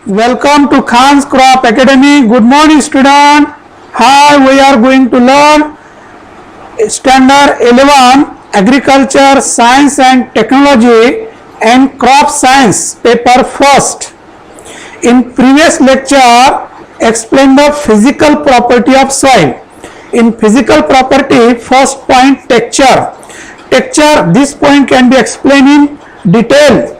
Welcome to Khan's Crop Academy. Good morning, student. Hi, we are going to learn Standard 11 Agriculture, Science and Technology and Crop Science paper first. In previous lecture, explain the physical property of soil. In physical property, first point texture. Texture, this point can be explained in detail.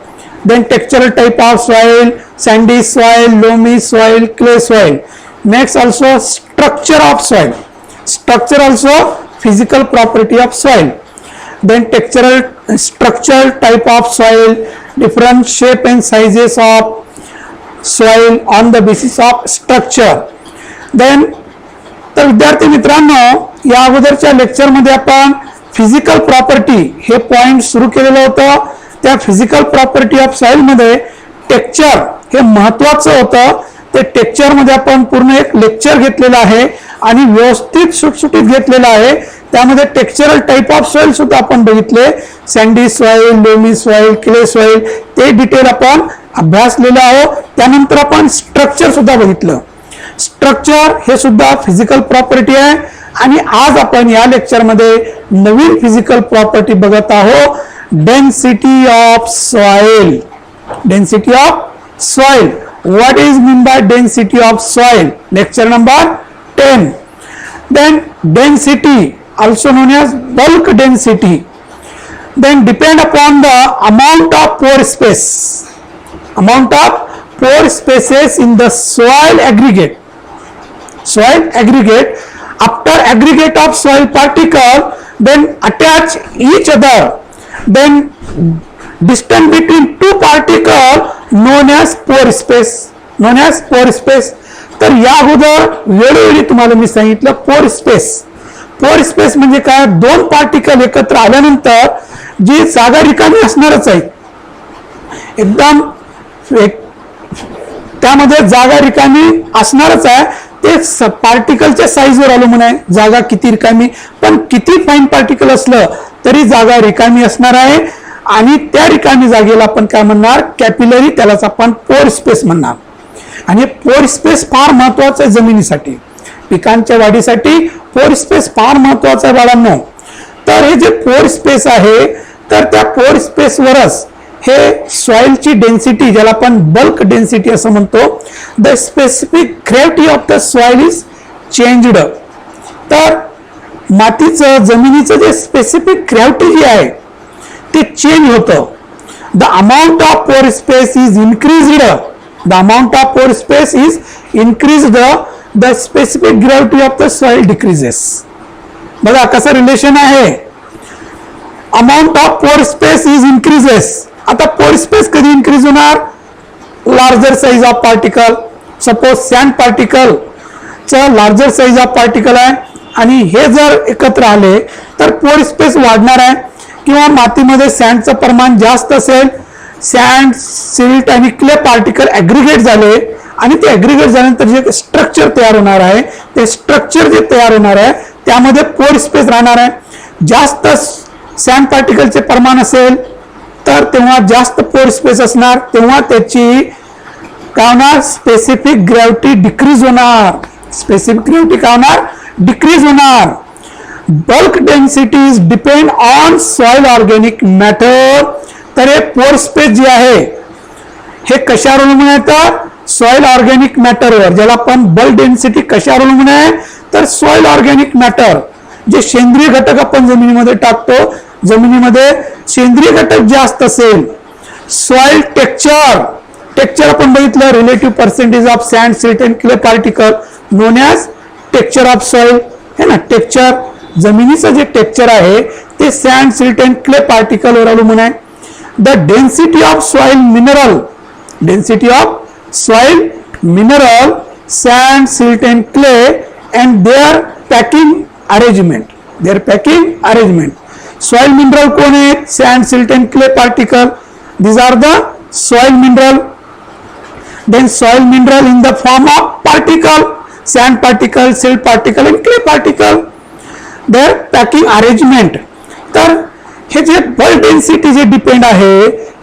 Then textural type of soil, sandy soil, loamy soil, clay soil. Next also structure of soil. Structure also physical property of soil. Then textural structural type of soil, different shape and sizes of soil on the basis of structure. Then तर विद्यार्थी मित्रांनो, या अगोदरच्या lecture मध्ये आपण physical property हे point सुरू केलेलं होतं. त्या फिजिकल प्रॉपर्टी ऑफ सॉइल मध्ये टेक्स्चर हे महत्वाचं होतं. ते टेक्स्चर मध्ये आपण पूर्ण एक लेक्चर घेतलेलं आहे आणि व्यवस्थित सुटसुटीत घेतलेलं आहे. त्यामध्ये टेक्स्चरल टाइप ऑफ सॉइल सुद्धा आपण बघितले. Sandy soil, loamy soil, clay soil, ते डिटेल आपण अभ्यासलेलं आहोत. त्यानंतर आपण स्ट्रक्चर सुद्धा बघितलं. स्ट्रक्चर हे सुद्धा फिजिकल प्रॉपर्टी आहे आणि आज आपण या लेक्चर मध्ये नवीन फिजिकल प्रॉपर्टी बघत आहोत, density of soil. Density of soil. What is mean by density of soil? Lecture number 10. Then density, also known as bulk density, then depend upon the amount of pore space. Amount of pore spaces in the soil aggregate. Soil aggregate. After aggregate of soil particle, then attach each other. Then distance between two particle known as pore space. Known as pore space. तर या अगोदर वेळोवेळी तुम्हाला मी सांगितलं पोर space. पोर space म्हणजे काय? दोन पार्टिकल एकत्र आल्यानंतर जी जागा रिकामी असणारच आहे, एकदम त्यामध्ये जागा रिकामी असणारच आहे. ते पार्टिकलच्या साईजवर अवलंबून आहे जागा किती रिकामी, पण किती फाईन पार्टिकल असलं तरी जागा रिकामी असणार आहे. आणि त्या रिकामी जागेला आपण काय म्हणणार? कॅपिलरी. त्यालाच आपण पोर स्पेस म्हणणार. आणि पोर स्पेस फार महत्वाचं आहे जमिनीसाठी, पिकांच्या वाढीसाठी पोर स्पेस फार महत्वाचं आहे बाळांनो. तर हे जे पोर स्पेस आहे, तर त्या पोर स्पेसवरच हे सॉइलची डेन्सिटी, ज्याला आपण बल्क डेन्सिटी असं म्हणतो, the specific gravity of the soil is changed. तर मातीचं, जमिनीचं जे स्पेसिफिक ग्रॅव्हिटी जी आहे ते चेंज होतं. The amount of pore space is increased. The amount of pore space is increased, the specific gravity of the soil decreases. बघा कसं relation आहे. Amount of pore space is increases. आता pore space कधी increase होणार? Larger size of particle. Suppose sand particle च larger size of particle आहे आणि हे जर एकत्र आले तर पोर स्पेस वाढणार आहे. किंवा मातीमध्ये सँडचं प्रमाण जास्त असेल, सॅन्ड, सिल्ट आणि क्ले पार्टिकल ऍग्रिगेट झाले आणि ते ऍग्रिगेट झाल्यानंतर जे स्ट्रक्चर तयार होणार आहे, ते स्ट्रक्चर जे तयार होणार आहे त्यामध्ये पोर स्पेस राहणार आहे. जास्त सॅन्ड पार्टिकलचे प्रमाण असेल तर तेव्हा जास्त पोर स्पेस असणार, तेव्हा त्याची काय होणार? स्पेसिफिक ग्रॅव्हिटी डिक्रीज होणार. स्पेसिफिक ग्रॅव्हिटी काय होणार? डिक्रीज होणार. Bulk density is depend on soil organic matter. तर हे पोर स्पेस जे आहे हे कशावर अवलंबून आहे? तर सॉइल ऑर्गॅनिक मॅटरवर. ज्याला आपण बल्क डेन्सिटी कशावर अवलंबून आहे? तर सॉइल ऑर्गॅनिक मॅटर, जे सेंद्रिय घटक आपण जमिनीमध्ये टाकतो, जमिनीमध्ये सेंद्रिय घटक जास्त असेल. Soil texture. टेक्स्चर आपण बघितलं, relative percentage of sand, silt and clay particle known as texture of soil. है ना? टेक्स्चर, जमिनीचं जे टेक्स्चर आहे ते सँड, सिल्ट अँड क्ले पार्टिकलवर अवलंबून आहे. The density of soil mineral, density of soil mineral, sand, silt and clay and their packing arrangement. Their packing arrangement. Soil mineral कोण आहेत? Sand, silt and clay particle. These are the soil mineral. Then soil mineral in the form of particle, sand particle, silt particle and clay particle. Their packing arrangement. तर हे जे bulk density जे depend आहे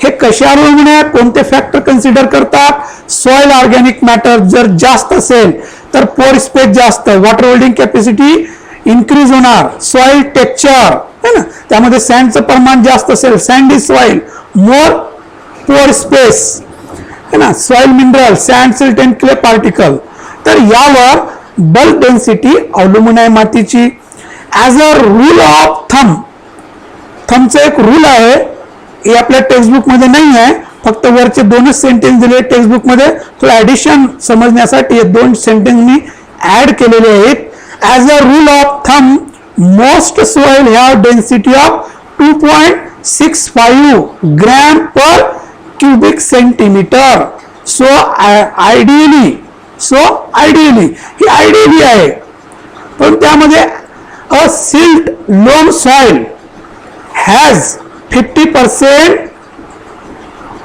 हे कशावर अवलंबून आहे, कोणते फॅक्टर कन्सिडर करतात, सॉइल ऑर्गॅनिक मॅटर जर जास्त असेल तर पोर स्पेस जास्त, वॉटर होल्डिंग कॅपॅसिटी इन्क्रीज होणार, सॉइल टेक्स्चर है ना, त्यामध्ये सँडचं प्रमाण जास्त असेल, सँडी सॉइल मोर पोर स्पेस है ना, soil mineral sand silt and clay particle. तर यावर बल्क डेन्सिटी अवलंबून आहे मातीची. ॲज अ रूल ऑफ थंबचं एक रूल आहे, हे आपल्या टेक्स्टबुक मध्ये नाही आहे, फक्त वरचे दोनच सेंटेन्स दिले टेक्स्टबुक मध्ये, थोडं ऍडिशन समजण्यासाठी हे दोन सेंटेन्स मी ऍड केलेले आहेत. As a rule of thumb most soil have density of 2.65 gram per cubic centimetre. So ideally ही आयडियली आहे, पण त्यामध्ये a silt loam soil has 50%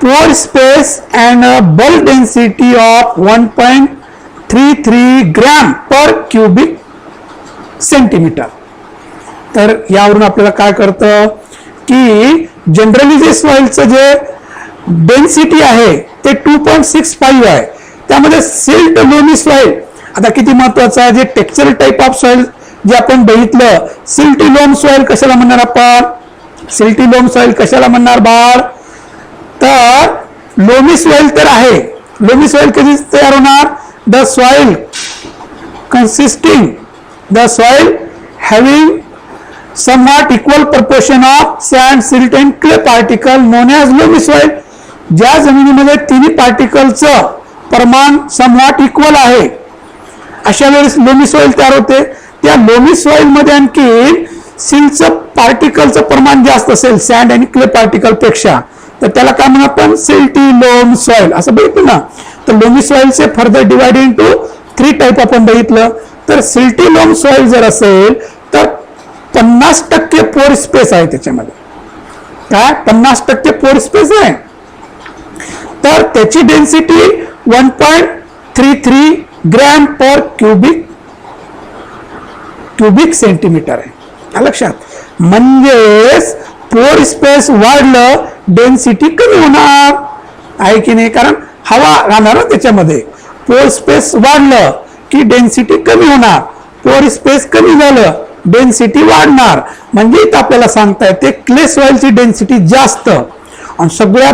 pore space and a bulk density of 1.33 gram per cubic centimeter. तर यावरून आपल्याला काय कळतं की जनरली जे सॉइलचं जे डेन्सिटी आहे ते 2.65 आहे, त्यामध्ये सिल्ट लोमी सॉइल आता किती महत्वाचं आहे, जे टेक्स्चरल टाइप ऑफ सॉइल जे आपण बघितलं, सिल्टी लोम सॉइल कशाला म्हणणार आपण, सिल्टी लोम सॉइल कशाला म्हणणार बाळ, तर लोमी सॉइल तर आहे. लोमी सॉइल कधी तयार होणार, the soil consisting the soil having somewhat equal proportion of sand, silt and clay particle known as loamy soil. ज्या जमिनीमध्ये तिन्ही पार्टिकलचं प्रमाण समवॉट इक्वल आहे अशा वेळेस लोमी सॉइल तयार होते. त्या लोमी सॉइल मध्ये आणखी सिल्टचं पार्टिकलचं प्रमाण जास्त असेल सॅन्ड आणि क्ले पार्टिकल पेक्षा, तर त्याला काय म्हणून आपण सिल्टी लोम सॉइल असं बघितलं ना. तर लोमी सॉइलचे फर्दर डिवाइड इंटू 3 टाइप आपण बघितलं. तर सिल्टी लोम सॉइल जर असेल तर 50% पोर स्पेस आहे त्याच्यामध्ये, काय 50% पोर स्पेस आहे, तर त्याची density 1.33 gram per cubic centimetre आहे. लक्षात, म्हणजेच पोर स्पेस वाढलं डेन्सिटी कमी होणार आहे की नाही, कारण हवा राहणार त्याच्यामध्ये. पोर स्पेस वाढलं की डेन्सिटी कमी होणार, पोर स्पेस कमी झालं डेन्सिटी वाढणार. म्हणजे इथं आपल्याला सांगता येते क्ले सॉइलची डेन्सिटी जास्त आणि सगळ्यात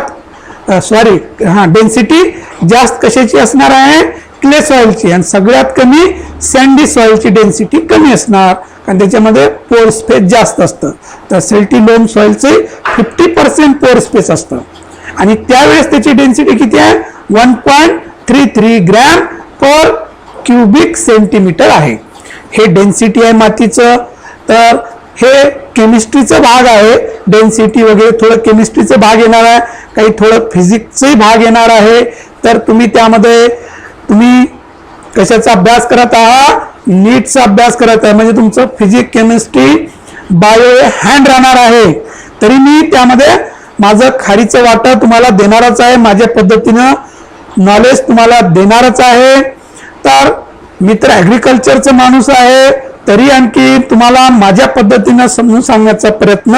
डेन्सिटी जास्त कशाची असणार आहे, क्ले सॉइलची, आणि सगळ्यात कमी सँडी सॉइलची डेन्सिटी कमी असणार, कारण त्याच्यामध्ये पोर स्पेस जास्त असतं. तर सिल्टी लोम सॉइलचे 50% पोर स्पेस असतं आणि त्यावेळेस त्याची डेन्सिटी किती आहे, 1.33 ग्रॅम पर क्युबिक सेंटीमीटर आहे. हे डेन्सिटी आहे मातीचं. तर हे केमिस्ट्रीचा भाग आहे, डेन्सिटी वगैरे थोडं केमिस्ट्रीचा भाग येणार आहे, काही थोडं फिजिक्सचाही भाग येणार आहे. तर तुम्ही त्यामध्ये तुम्ही कशाचा अभ्यास करत आहात, नीटचा अभ्यास करत आहे, म्हणजे तुमचं फिजिक्स केमिस्ट्री बायो हँड राहणार आहे. तरी मी त्यामध्ये माझं खारीचं वाटं तुम्हाला देणारच आहे, माझ्या पद्धतीनं नॉलेज तुम्हाला देणारच आहे. तर मी तर ऍग्रिकल्चरचा माणूस आहे, तरी आणखी तुम्हाला माझ्या पद्धतीनं समजून सांगण्याचा प्रयत्न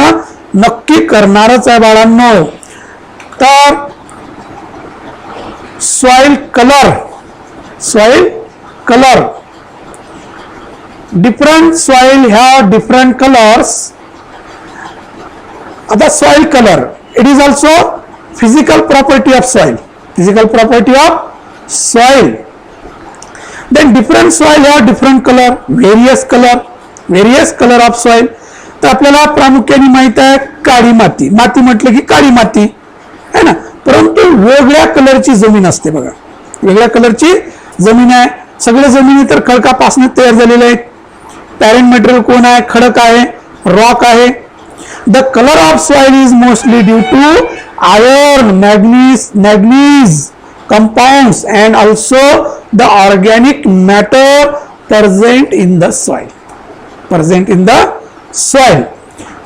नक्की करणारच आहे बाळांनो. तर soil colour different soil have different colours. आता soil colour it is also physical property of soil. Then different soil have different color, various color of soil. तर आपल्याला प्रामुख्याने माहित आहे काळी माती, माती म्हटलं की काळी माती है ना, परंतु वेगळ्या कलरची जमीन असते बघा, वेगळ्या कलरची जमीन आहे. सगळ्या जमिनी तर खडकापासून तयार झालेल्या आहेत. पॅरेंट मटेरियल कोण आहे, खडक आहे, रॉक आहे. The colour of soil is mostly due to iron, manganese compounds and also the organic matter present in the soil.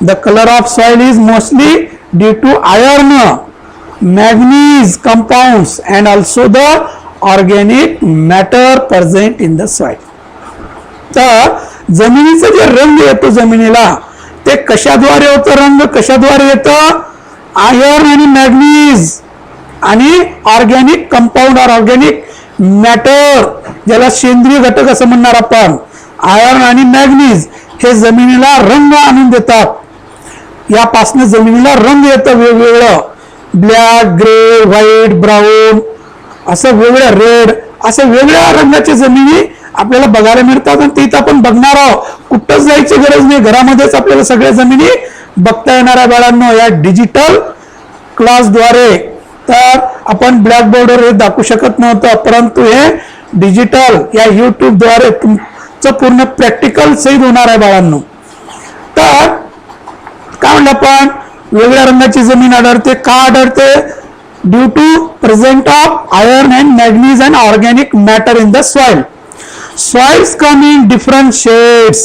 The color of soil is mostly due to iron, manganese compounds and also the organic matter present in the soil. तर जमिनीचा जे रंग येतो जमिनीला ते कशाद्वारे होतो, रंग कशाद्वारे येतो, आयर्न आणि मॅग्नीज आणि ऑर्गॅनिक कंपाऊंड और ऑर्गॅनिक मॅटर, ज्याला सेंद्रिय घटक असं म्हणणार आपण, आयर्न आणि मॅग्नीज हे जमिनीला रंग आणून देतात. यापासून जमिनीला रंग येतं वेगवेगळं, ब्लॅक, ग्रे, व्हाईट, ब्राऊन, असं वेगळ्या रेड, असे वेगळ्या रंगाच्या जमिनी आपल्याला बघायला मिळतात. आणि तिथं आपण बघणार आहोत, कुठंच जायची गरज नाही, घरामध्येच आपल्याला सगळ्या जमिनी बघता येणार आहे बाळांनो या डिजिटल क्लासद्वारे. तर आपण ब्लॅकबोर्डवर हे दाखवू शकत नव्हतं, परंतु हे डिजिटल या युट्यूबद्वारे तुमचं पूर्ण प्रॅक्टिकल सहित होणार आहे बाळांनो. तर काय म्हणलं आपण, वेगळ्या रंगाची जमीन आढळते. का आढळते? Due to present of iron and manganese and organic matter in the soil. Soils come in different shades.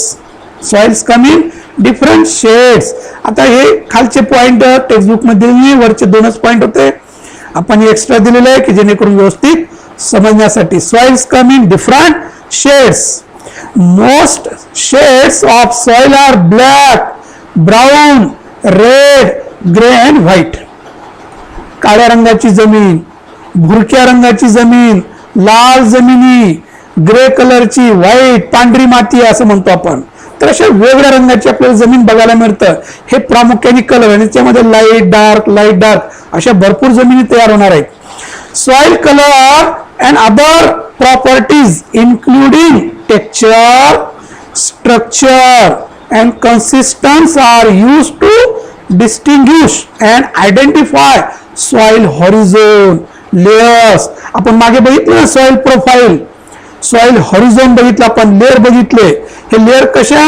Soils come in different shades. आता हे खालचे पॉइंट टेक्स्टबुक मध्ये वरचे दोनच पॉइंट होते, आपण एक्स्ट्रा दिलेले आहे की जेणेकरून व्यवस्थित समजण्यासाठी. Soils come in different shades. Most shades of soil are black, brown, red, grey and white. काळ्या रंगाची जमीन, भुरक्या रंगाची जमीन, लाल जमिनी, ग्रे कलरची, व्हाईट, पांढरी माती असं म्हणतो आपण. तर अशा वेगळ्या रंगाची आपल्याला जमीन बघायला मिळतं. हे प्रामुख्याने कलर आणि त्यामध्ये लाईट डार्क अशा भरपूर जमिनी तयार होणार आहेत. Soil colour and other properties including texture, structure and consistence are used to distinguish and identify soil horizon layers. आपण मागे बघितलं सॉइल प्रोफाईल, सॉइल हॉरिझोन बघितलं आपण, लेअर बघितले. हे लेअर कशा,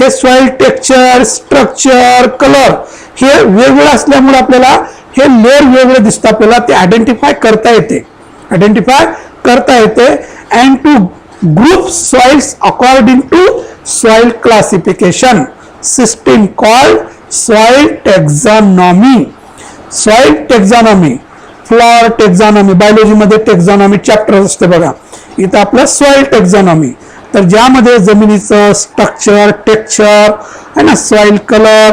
हे सॉइल टेक्स्चर, स्ट्रक्चर, कलर हे वेगवेगळं असल्यामुळे आपल्याला हे लेअर वेगळे दिसतं, आपल्याला ते आयडेंटिफाय करता येते. And to group soils according to soil classification system called soil taxonomy. Soil taxonomy, flora taxonomy, biology मध्ये टेक्झॉनॉमी चॅप्टर असते बघा, इथं आपलं सॉइल टेक्झॉनॉमी. तर ज्यामध्ये जमिनीचं स्ट्रक्चर, टेक्स्चर है ना, सॉइल कलर,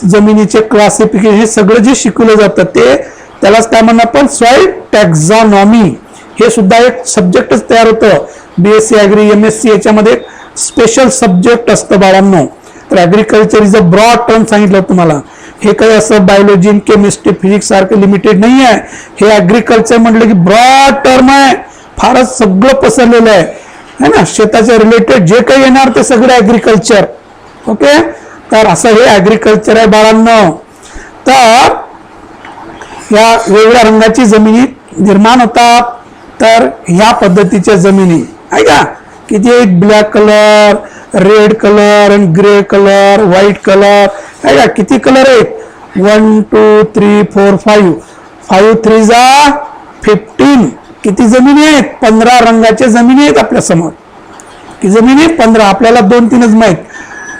जमिनीचे क्लासिफिकेशन हे सगळं जे शिकवलं जातं ते त्यालाच काय म्हणणार आपण, सॉइल टेक्झॉनॉमी. हे सुद्धा एक सब्जेक्टच तयार होतं. BSc ॲग्री, MSc याच्यामध्ये स्पेशल सब्जेक्ट असतं बाळांनो. तर agriculture is a broad term सांगितलं तुम्हाला. हे काही असं बायोलॉजी, केमिस्ट्री, फिजिक्स सारखं लिमिटेड नाही आहे. हे ॲग्रिकल्चर म्हटलं की ब्रॉड टर्म आहे, फारच सगळं पसरलेलं आहे ना. शेताच्या रिलेटेड जे काही येणार ते सगळं ॲग्रिकल्चर. ओके, तर असं हे ॲग्रिकल्चर आहे बाळांनो. तर या वेगळ्या रंगाची जमिनी निर्माण होतात. तर ह्या पद्धतीच्या जमिनी आहे का, किती आहेत, ब्लॅक कलर, रेड कलर आणि ग्रे कलर, व्हाईट कलर आहे का, किती कलर आहेत, 1 2 3 4 5, 5 3 जा 15. किती जमिनी आहेत, 15 रंगाच्या जमिनी आहेत आपल्या समोर. किती जमिनी आहेत, 15. आपल्याला 2-3च माहित,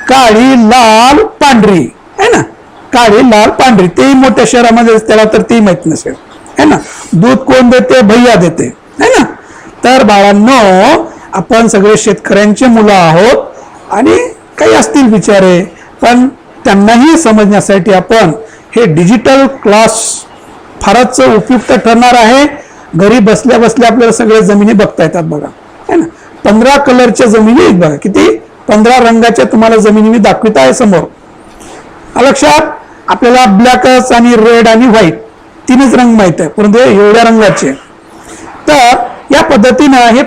काळी, लाल, पांढरी आहे ना. काळी, लाल, पांढरी, तेही मोठ्या शहरामध्ये त्याला तर तेही माहित नसेल है ना. दूध कोण देते, भैया देते है ना. तर बाळांनो, आपण सगळे शेतकऱ्यांचे मुलं आहोत आणि काही असतील बिचारे, पण त्यांनाही समजण्यासाठी आपण हे डिजिटल क्लास फारच उपयुक्त ठरणार आहे. घरी बसल्या बसल्या आपल्याला सगळ्या जमिनी बघता येतात बघा है ना. 15 कलरच्या जमिनी आहेत बघा, किती, 15 रंगाच्या तुम्हाला जमिनी मी दाखवित आहे समोर. लक्षात, आपल्याला ब्लॅकच आणि रेड आणि व्हाईट 3च रंग माहित आहे, परंतु एवढ्या रंगाचे. तर या पद्धतीनं हे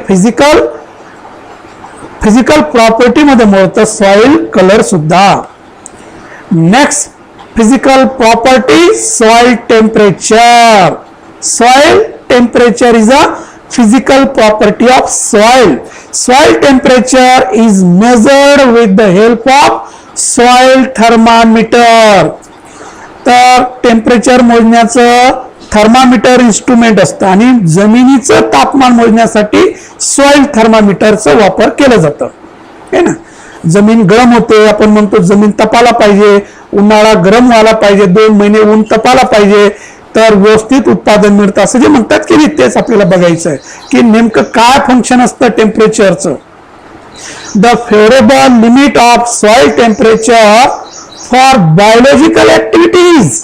फिजिकल प्रॉपर्टी मध्ये मोडतं सॉइल कलर सुद्धा. Next physical property, soil temperature. Soil temperature is a physical property of soil. Soil temperature is measured with the help of soil thermometer. तर टेम्परेचर मोजण्याचं थर्मामीटर इन्स्ट्रुमेंट असतं आणि जमिनीचं तापमान मोजण्यासाठी सॉइल थर्मामीटरचा वापर केला जातो है ना. जमीन गरम होते, आपण म्हणतो जमीन तपायला पाहिजे, उन्हाळा गरम व्हायला पाहिजे, 2 महिने ऊन तपायला पाहिजे, तर व्यवस्थित उत्पादन मिळतं असं जे म्हणतात की नाही, तेच आपल्याला बघायचं आहे की नेमकं काय फंक्शन असतं टेम्परेचरचं. The favourable limit of soil temperature for biological activities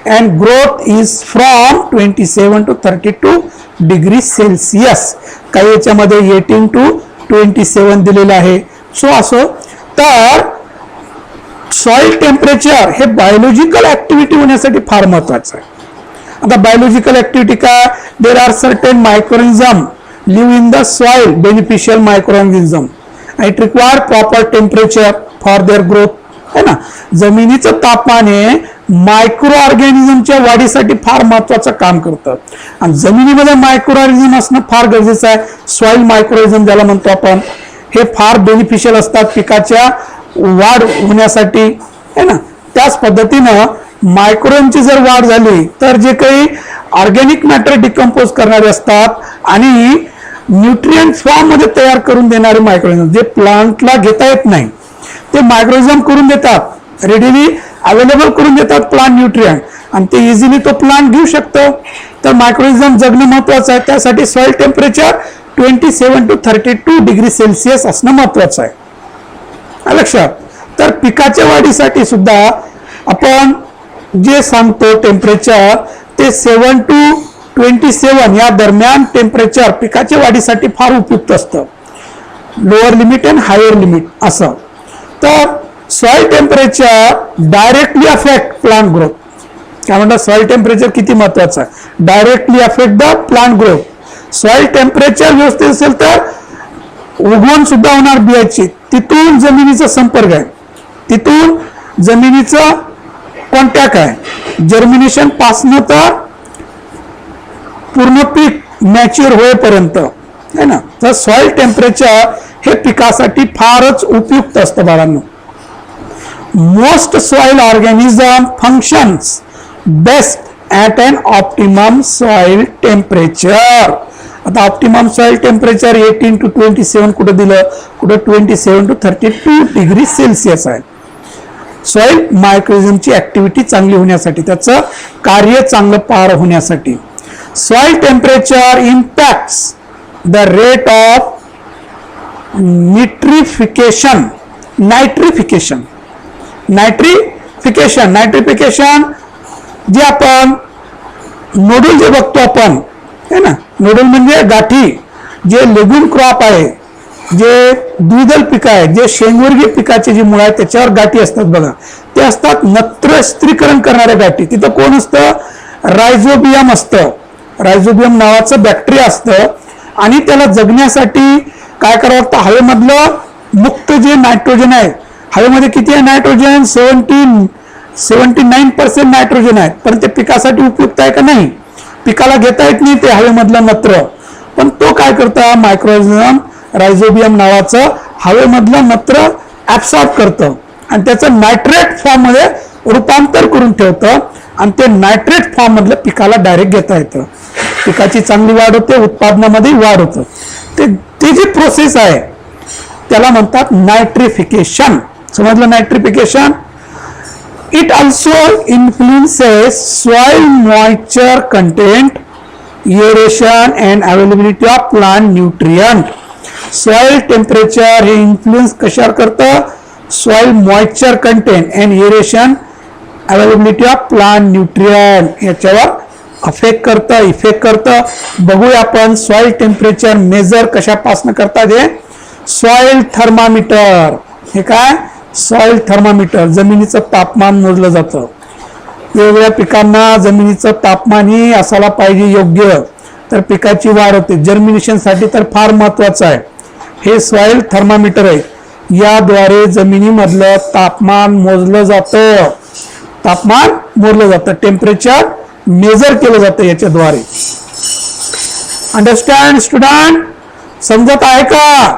and growth is from 27 to 32 degree Celsius. काही याच्यामध्ये 18 to 27 दिलेलं आहे. सो असं तर सॉइल टेम्परेचर हे बायोलॉजिकल ऍक्टिव्हिटी होण्यासाठी फार महत्वाचं आहे. आता बायोलॉजिकल ऍक्टिव्हिटी काय, there are certain microorganism live in the soil, beneficial microorganism, it require proper temperature for their growth. है ना, जमिनीचं तापमान हे मायक्रो ऑर्गॅनिझमच्या वाढीसाठी फार महत्वाचं काम करतं आणि जमिनीमध्ये मायक्रो ऑर्गॅनिझम असणं फार गरजेचं आहे. सॉइल मायक्रोऑर्गॅनिझम ज्याला म्हणतो आपण, हे फार बेनिफिशियल असतात पिकाच्या वाढ होण्यासाठी. है ना, त्याच पद्धतीनं मायक्रोची जर वाढ झाली तर जे काही ऑर्गॅनिक मॅटर डिकम्पोज करणारे असतात आणि न्यूट्रिएंट फॉर्म मध्ये तयार करून देणारे मायक्रोऑर्गॅनिझम जे प्लांटला घेता येत नाही ते मायक्रोऑर्गॅनिझम करून देतात, रेडीली अवेलेबल करून देतात प्लांट न्यूट्रिएंट आणि ते इझिली तो प्लांट घेऊ शकतो. तर मायक्रोऑर्गॅनिझम जगणं महत्वाचं आहे. त्यासाठी soil temperature 27 to 32 degree Celsius असणं महत्वाचं आहे. लक्षात. तर पिकाच्या वाढीसाठी सुद्धा आपण जे सांगतो टेम्परेचर ते 7 to 27 या दरम्यान टेम्परेचर पिकाच्या वाढीसाठी फार उपयुक्त असतं. Lower limit and higher limit असं. तर soil temperature directly affect plant growth. काय म्हणतात, सॉइल टेम्परेचर किती महत्वाचं आहे, directly affect the plant growth. Soil temperature व्यवस्थित असेल तर उगवण सुद्धा होणार बियाची, तिथून जमिनीचा संपर्क आहे, तिथून जमिनीचा कॉन्टॅक्ट आहे, जर्मिनेशन पासन तर पूर्ण पीक मॅच्युअर होईपर्यंत. है ना, तर सॉइल टेम्परेचर हे पिकासाठी फारच उपयुक्त असतं बाळांनो. Most soil organism functions best at an optimum soil temperature. आता ऑप्टिमम सॉइल टेम्परेचर 18 to 27 कुठं दिलं, कुठं 27 to 32 डिग्री सेल्सिअस आहे. सॉइल मायक्रोऑर्गॅनिझमची ऍक्टिव्हिटी चांगली होण्यासाठी, त्याचं कार्य चांगलं पार होण्यासाठी. Soil temperature impacts the rate of nitrification. जे आपण नोडल जे बघतो आपण, है ना, नोडल म्हणजे गाठी, जे लेग्युम क्रॉप आहे, जे द्विदल पिक आहे, जे शेंगवर्गीय पिकाचे जी मुळं आहेत त्याच्यावर गाठी असतात बघा, ते असतात नत्रस्त्रीकरण करणाऱ्या गाठी. तिथं कोण असतं, रायझोबियम असतं. रायझोबियम नावाचं बॅक्टेरिया असतं आणि त्याला जगण्यासाठी काय करावं लागतं, हवेमधलं मुक्त जे नायट्रोजन आहे, हवेमध्ये किती आहे नायट्रोजन, 79% नायट्रोजन आहे, पण ते पिकासाठी उपयुक्त आहे का नाही, पिकाला घेता येत नाही ते हवेमधलं नत्र. पण तो काय करतं, मायक्रोऑर्गॅनिझम रायझोबियम नावाचं हवेमधलं नत्र ऍब्सॉर्ब करतं आणि त्याचं नायट्रेट फॉर्म मध्ये रूपांतर करून ठेवतं आणि ते नायट्रेट फॉर्म मधलं पिकाला डायरेक्ट घेता येतं. पिकाची चांगली वाढ होते, उत्पादनामध्ये वाढ होतं. ते जी प्रोसेस आहे त्याला म्हणतात नायट्रिफिकेशन. समजलं, nitrification. It also influences soil moisture content, aeration and availability of plant nutrient. Soil temperature हे इन्फ्लुएन्स कशावर करतं, soil moisture content and aeration availability of plant nutrient याच्यावर अफेक्ट करतं, इफेक्ट करतं. बघूया आपण सॉइल टेम्परेचर मेजर कशापासून करतात. हे सॉइल थर्मामीटर. हे काय, सॉइल थर्मामीटर. जमिनीचं तापमान मोजलं जातं. वेगवेगळ्या पिकांना जमिनीचं तापमानही असायला पाहिजे योग्य, तर पिकाची वाढ होते. जर्मिनेशनसाठी तर फार महत्वाचं आहे. हे सॉइल थर्मामीटर आहे. याद्वारे जमिनीमधलं तापमान मोजलं जातं, तापमान मोजलं जातं, टेम्परेचर मेजर केलं जातं याच्याद्वारे. अंडरस्टँड स्टुडंट, समजत आहे का.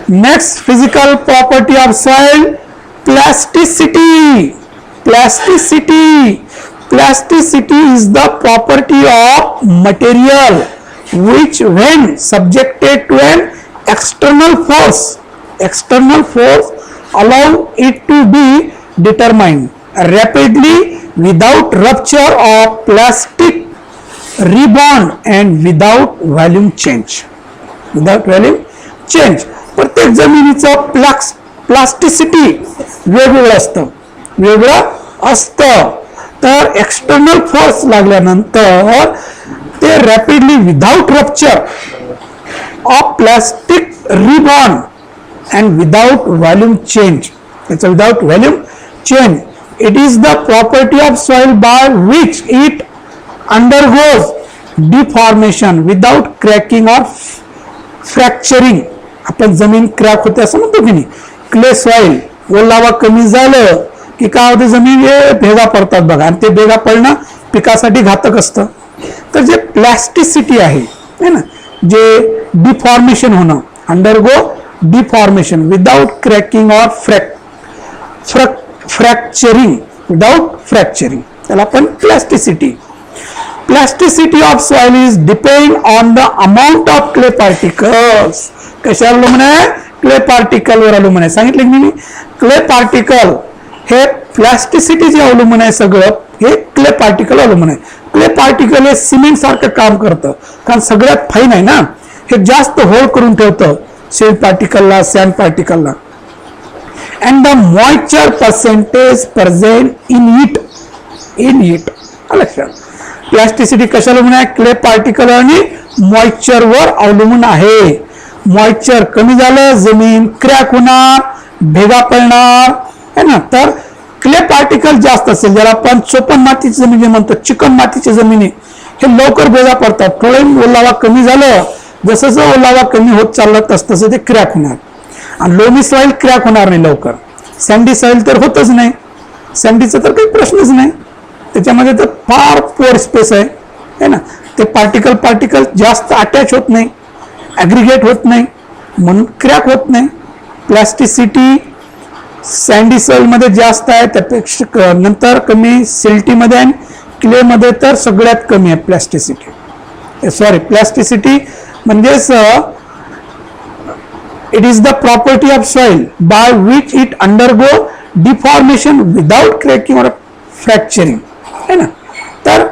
Next physical property of soil, plasticity. Plasticity is the property of material which when subjected to an external force allow it to be determined rapidly without rupture of plastic rebond and without volume change. प्रत्येक जमिनीचं plasticity वेगवेगळं असतं. वेगळं असतं. तर external force लागल्यानंतर ते rapidly without rupture of plastic rebound and without volume change. त्याचं without volume change. It is the property of soil by which it undergoes deformation without cracking or fracturing. आपण जमीन क्रॅक होते असं म्हणतो की नाही. क्ले सॉइल, ओलावा कमी झालं की काय होते, जमीन भेगा पडतात बघा, आणि ते भेगा पडणं पिकासाठी घातक असतं. तर जे प्लॅस्टिसिटी आहे ना, जे डिफॉर्मेशन होणं, undergo deformation without cracking or fracturing, without fracturing, त्याला आपण प्लॅस्टिसिटी. Plasticity of soil is depend on the amount of clay particles. कशावर अवलंबून आहे? क्ले पार्टिकल वर अवलंबून आहे. सांगितलं की मी, क्ले पार्टिकल हे प्लॅस्टिसिटी जे अवलंबून आहे सगळं, हे क्ले पार्टिकल अवलंबून आहे. क्ले पार्टिकल हे सिमेंट सारखं काम करतं, कारण सगळ्यात फाईन आहे ना, हे जास्त होल्ड करून ठेवतं सिल्ट पार्टिकलला, सॅन्ड पार्टिकलला. And the moisture percentage present in it. लक्षात, प्लॅस्टिसिटी कशाला अवलंबून आहे? क्ले पार्टिकल आणि मॉइश्चर वर अवलंबून आहे. मॉइश्चर कमी झालं, जमीन क्रॅक होणार, भेगा पडणार है ना. तर क्ले पार्टिकल जास्त असेल, ज्याला आपण चोपन मातीची जमिनी म्हणतो, चिकन मातीची जमिनी, हे लवकर भेगा पडतात. थोडं ओलावा कमी झालं, जसं जसं ओलावा कमी होत चाललं तसं ते क्रॅक होणार. आणि लोमी सॉइल क्रॅक होणार नाही लवकर. सँडी सॉइल तर होतच नाही, सँडीचा तर काही प्रश्नच नाही, त्याच्यामध्ये तर फार पोअर स्पेस आहे ना. ते पार्टिकल जास्त अटॅच होत नाही, ॲग्रिगेट होत नाही, म्हणून क्रॅक होत नाही. प्लॅस्टिसिटी सँडी सॉइलमध्ये जास्त आहे, त्यापेक्षा नंतर कमी सिल्टीमध्ये आणि क्लेमध्ये तर सगळ्यात कमी आहे प्लॅस्टिसिटी. प्लॅस्टिसिटी म्हणजेच it is the property of soil by which it undergo deformation without cracking और फ्रॅक्चरिंग है ना. तर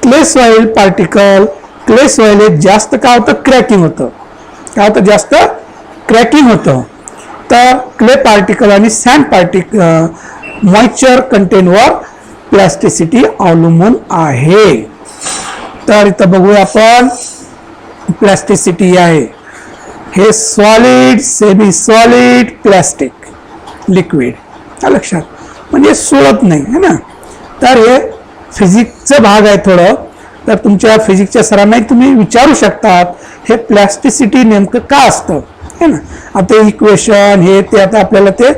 clay soil particle, clay soil हे जास्त काय होतं? क्रॅकिंग होतं. काय होतं? जास्त क्रॅकिंग होतं. तर क्ले पार्टिकल आणि सँड मॉइश्चर कंटेंटवर प्लॅस्टिसिटी अवलंबून आहे. तर इथं बघूया आपण, प्लॅस्टिसिटी आहे हे solid, semi solid, plastic, liquid. लक्षात, म्हणजे सोडत नाही है ना. तर हे फिजिक्सचा भाग आहे थोडं. तर तुमच्या फिजिक्सच्या सरांनाही तुम्ही विचारू शकतात हे प्लॅस्टिसिटी नेमकं का असतं है ना. आता इक्वेशन हे ते आता आपल्याला ते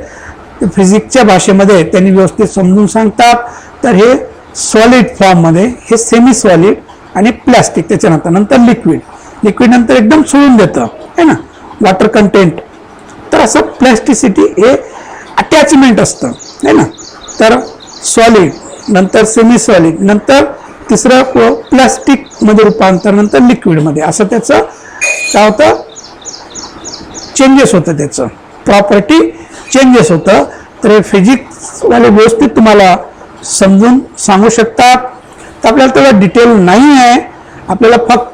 फिजिक्सच्या भाषेमध्ये त्यांनी व्यवस्थित समजून सांगतात. तर हे सॉलिड फॉर्ममध्ये, हे सेमी सॉलिड आणि प्लॅस्टिक, त्याच्यानंतर लिक्विड नंतर एकदम सोडून देतं है ना, वॉटर कंटेंट. तर असं प्लॅस्टिसिटी हे अटॅचमेंट असतं है ना. तर सॉलिड नंतर सेमी सॉलिड, नंतर तिसरं प्लास्टिक मध्ये रूपांतर, नंतर लिक्विड मध्ये, असं त्याचं काय होतं? चेंजेस होतं, त्याचं प्रॉपर्टी चेंजेस होतं. तर हे फिजिक्स वाले व्यवस्थित तुम्हाला समजून सांगू शकतात. तर आपल्याला तेवढं डिटेल नाही आहे, आपल्याला फक्त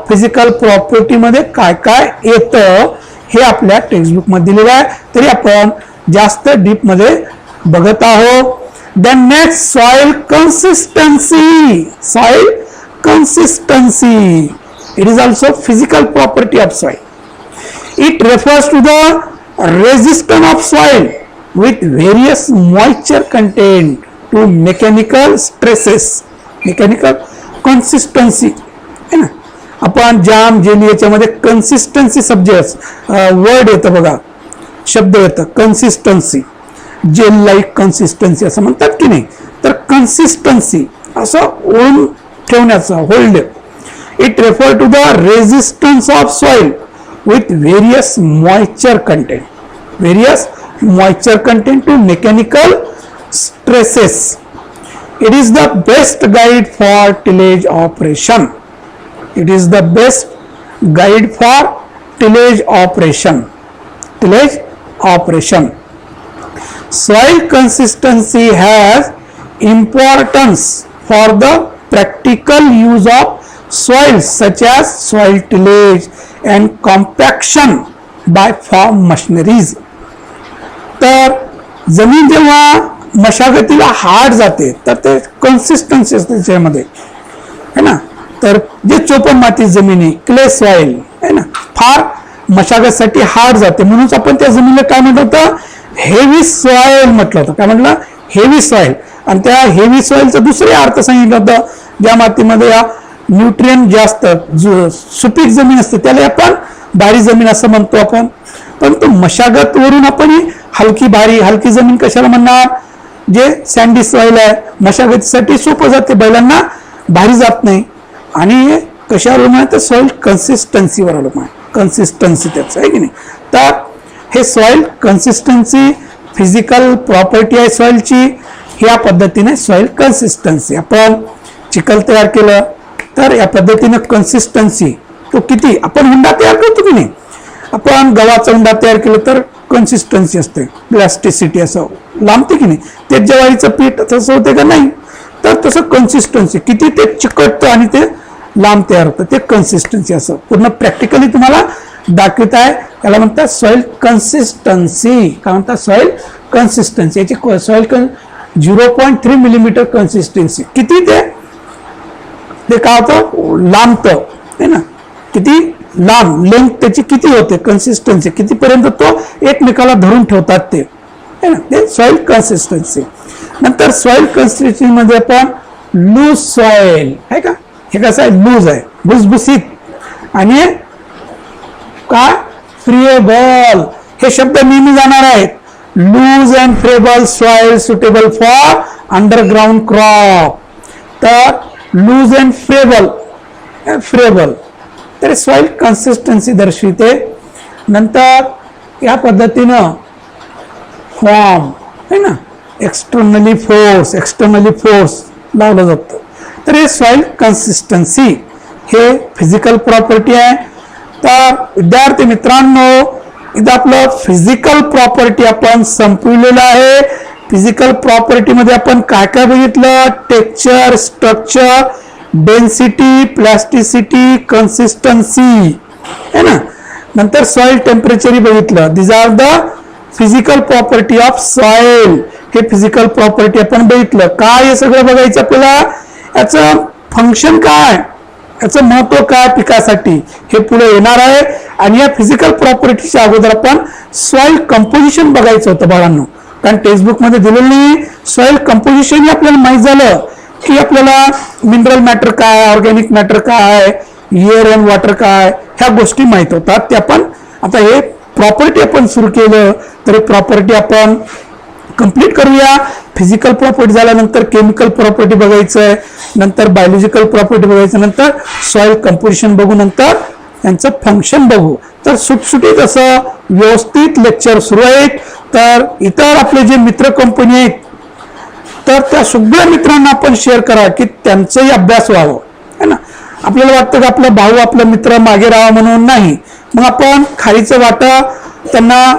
फिजिकल प्रॉपर्टी मध्ये काय काय येतं हे आपल्या टेक्स्टबुक मध्ये दिलेलं आहे. तरी आपण जास्त डीप मध्ये बघत आहोत. Then next, soil consistency. Soil consistency. It is also physical property of soil. It refers to the resistance of soil with various moisture content to mechanical stresses. Mechanical consistency है ना. आपण जाम जेली याच्यामध्ये consistency subject word येतं बघा, शब्द येतं consistency, gel like consistency असं म्हणतात की नाही. तर कन्सिस्टन्सी असं ओळून ठेवण्याचं, hold. It refer to the resistance of soil with various moisture content to mechanical stresses. It is the best guide for tillage operation. Soil consistency has importance for the practical use of soils such as soil tillage and compaction by farm machineries. तर जमीन जेव्हा मशागतीला hard जाते तर ते consistency असते त्याच्यामध्ये है ना. तर जे चोपण माती जमीन आहे, क्ले सॉइल आहे ना, फार मशागतीसाठी हार्ड जाते, म्हणून आपण त्या जमिनीला काय म्हटलं होतं, हेवी सॉइल म्हटलं होतं. काय म्हटलं, हेवी सॉइल. आणि त्या हेवी सॉइलचा दुसरे अर्थ सांगितलं होतं, ज्या मातीमध्ये या न्यूट्रिएंट जास्त, सुपीक जमीन असते त्याला आपण भारी जमीन असं म्हणतो आपण. परंतु मशागत वरून आपण हलकी हलकी जमीन कशाला म्हणणार, जे सँडी सॉइल आहे मशागतीसाठी सोपं जाते, बैलांना भारी जात नाही. आणि कशावर म्हणा, तर सॉइल कन्सिस्टन्सीवर आलो म्हणा, कन्सिस्टन्सी त्याचं आहे की नाही. तर हे सॉइल कन्सिस्टन्सी फिजिकल प्रॉपर्टी आहे सॉइलची, या पद्धतीने सॉइल कन्सिस्टन्सी. आपण चिखल तयार केलं तर या पद्धतीने कन्सिस्टन्सी तो किती, आपण हुंडा तयार करतो की नाही, आपण गव्हाचा हुंडा तयार केलं तर कन्सिस्टन्सी असते, प्लॅस्टिसिटी असं लांबते की नाही, ते ज्वारीचं पीठ तसं होते का नाही, तर तसं कन्सिस्टन्सी किती ते चिकटतं आणि ते लांब तयार होतं, ते कन्सिस्टन्सी. असं पूर्ण प्रॅक्टिकली तुम्हाला दाखवत आहे. याला म्हणतात सॉइल कन्सिस्टन्सी. काय म्हणतात, सॉइल कन्सिस्टन्सी. याची सॉइल 0.3 मिलीमीटर कन्सिस्टन्सी. किती ते काय होतं, लांबतं आहे ना, किती लांब लेंथ त्याची किती होते, कन्सिस्टन्सी कितीपर्यंत तो एकमेकाला धरून ठेवतात ते आहे ना, ते सॉइल कन्सिस्टन्सी. नंतर सॉइल कन्सिस्टन्सी मध्ये आपण लूज सॉइल आहे का, हे कसं आहे, लूज आहे, भुसभुशीत, आणि काय, फ्रिएबल. हे शब्द नेहमी जाणार आहेत. Loose and friable soil suitable for underground crop. तर लूज अँड फ्रेबल तर सॉइल कन्सिस्टन्सी दर्शविते. नंतर या पद्धतीनं फॉर्म है ना, एक्सटर्नली फोर्स लावलं जातं. तर हे सॉइल कन्सिस्टन्सी हे फिजिकल प्रॉपर्टी आहे. तर विद्यार्थी मित्रांनो, इथं आपलं फिजिकल प्रॉपर्टी आपण संपवलेलं आहे. फिजिकल प्रॉपर्टी मध्ये आपण काय काय बघितलं, texture, structure, density, plasticity, consistency है ना. नंतर सॉइल टेम्परेचर बघितलं. This are the physical property of soil. हे फिजिकल प्रॉपर्टी आपण बघितलं. काय हे सगळं बघायचं आपल्याला, याचं फंक्शन काय, याचं महत्व काय पिकासाठी, हे पुढे येणार आहे. आणि या फिजिकल प्रॉपर्टीच्या अगोदर आपण सॉइल कंपोजिशन बघायचं होतं बाळांनो, कारण टेक्स्टबुक मध्ये दिलेलं नाही. सॉइल कंपोजिशन आपल्याला माहित झालं की आपल्याला मिनरल मॅटर काय, ऑर्गॅनिक मॅटर काय, एअर अँड वॉटर काय, ह्या गोष्टी माहित होतात. ते आपण आता हे प्रॉपर्टी आपण सुरू केलं तर प्रॉपर्टी आपण कंप्लीट करूया. फिजिकल प्रॉपर्टी झाल्यानंतर केमिकल प्रॉपर्टी बघायचं, नंतर बायोलॉजिकल प्रॉपर्टी बघायचं, नंतर सॉइल कंपोजिशन बघू, नंतर यांचं फंक्शन बघू. तर सुटसुटीत असं व्यवस्थित लेक्चर सुरू आहेत. तर इतर आपले जे मित्र कंपनी आहेत तर त्या सगळ्या मित्रांना आपण शेअर करा की त्यांचाही अभ्यास व्हावं है ना. आपल्याला वाटतं की आपला भाऊ आपला मित्र मागे राहावा म्हणून नाही, मग आपण खालीचं वाटा त्यांना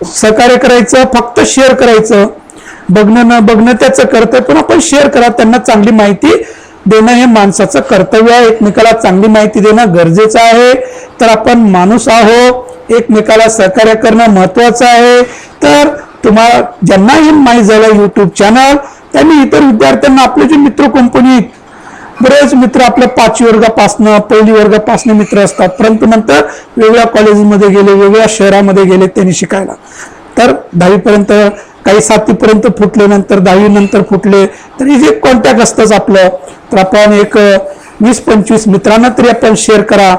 सहकार्य करायचं, फक्त शेअर करायचं, बघणं न बघणं त्याचं कर्तव्य, पण आपण शेअर करा, त्यांना चांगली माहिती देणं हे माणसाचं कर्तव्य आहे. एकमेकाला चांगली माहिती देणं गरजेचं आहे. तर आपण माणूस आहोत, एकमेकाला सहकार्य करणं महत्वाचं आहे. तर तुम्हाला ज्यांना हे माहीत झालं युट्यूब चॅनल, त्यांनी इतर विद्यार्थ्यांना, आपले जे मित्र कंपनी आहेत, बरेच मित्र आपल्या 5वी वर्गापासनं 1ली वर्गापासनं मित्र असतात, परंतु नंतर वेगळ्या कॉलेजमध्ये गेले, वेगळ्या शहरामध्ये गेले त्यांनी शिकायला. तर 10वी पर्यंत, काही 7वी पर्यंत फुटले, नंतर 10वी नंतर फुटले, तरी जे कॉन्टॅक्ट असतंच आपलं. तर आपण एक 20-25 मित्रांना तरी आपण शेअर करा.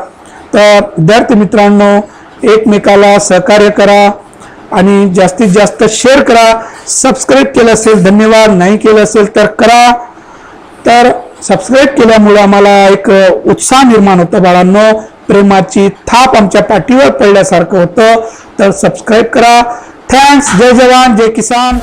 तर विद्यार्थी मित्रांनो, एकमेकाला सहकार्य करा आणि जास्तीत जास्त शेअर करा. सबस्क्राईब केलं असेल धन्यवाद, नाही केलं असेल तर करा. तर सबस्क्राईब केल्यामुळे आम्हाला एक उत्साह निर्माण होतं बाळांनो, प्रेमाची थाप आमच्या पाठीवर पडल्यासारखं होतं. तर सबस्क्राईब करा. थँक्स. जय जवान जय किसान.